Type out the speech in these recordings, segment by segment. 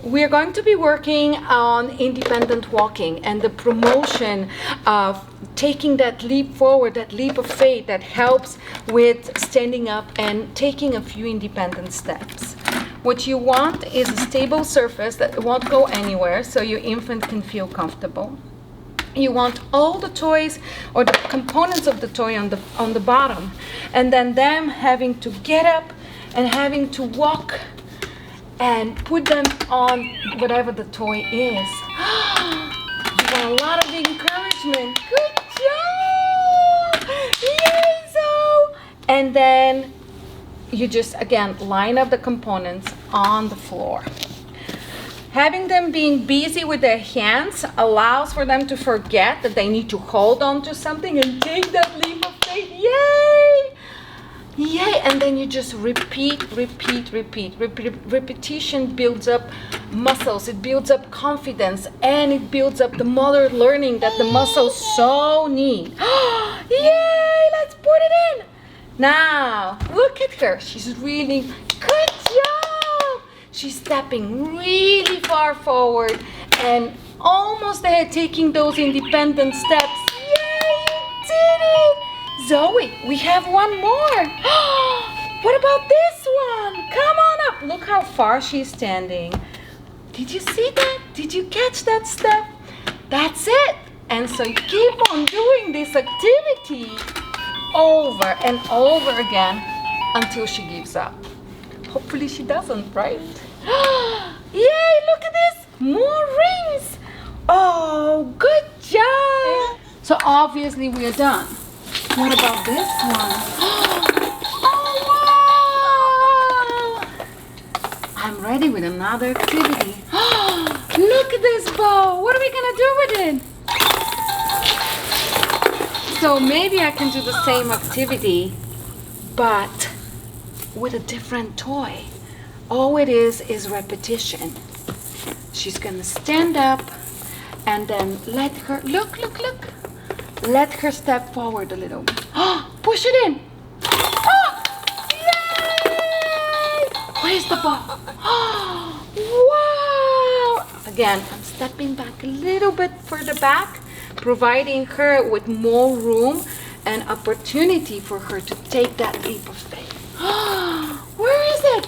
we're going to be working on independent walking and the promotion of taking that leap forward, that leap of faith that helps with standing up and taking a few independent steps. What you want is a stable surface that won't go anywhere so your infant can feel comfortable. You want all the toys or the components of the toy on the bottom, and then them having to get up and having to walk and put them on whatever the toy is. You want a lot of encouragement. Good job! Yay, Zoe! And then you just, again, line up the components on the floor. Having them being busy with their hands allows for them to forget that they need to hold on to something and take that leap of faith. Yay! Yay! And then you just repeat. Repetition builds up muscles, it builds up confidence, and it builds up the motor learning that the muscles so need. Yay! Let's put it in. Now, look at her. She's really good job. She's stepping really far forward and almost there taking those independent steps. Yay, you did it! Zoe, we have one more. What about this one? Come on up. Look how far she's standing. Did you see that? Did you catch that step? That's it. And so you keep on doing this activity over and over again until she gives up. Hopefully she doesn't, right? Yay, look at this. More rings. Oh, good job. So obviously we are done. What about this one? Oh, wow! I'm ready with another activity. Look at this bow. What are we gonna do with it? So maybe I can do the same activity, but with a different toy. All it is repetition. She's gonna stand up and then let her, look. Let her step forward a little. Push it in. Oh, yay! Where's the ball? Wow! Again, I'm stepping back a little bit further back, providing her with more room and opportunity for her to take that leap of faith. Where is it?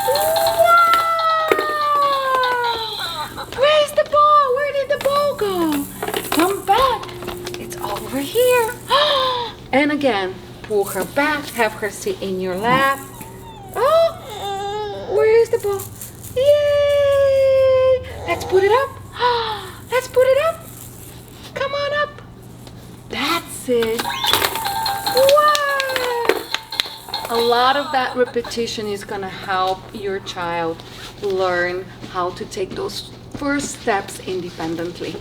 Wow! Where's the ball? Where did the ball go? Come back. It's over here. And again, pull her back, have her sit in your lap. Oh, where is the ball? Yay! Let's put it up. Let's put it up. Come on up. That's it. Wow! A lot of that repetition is going to help your child learn how to take those first steps independently.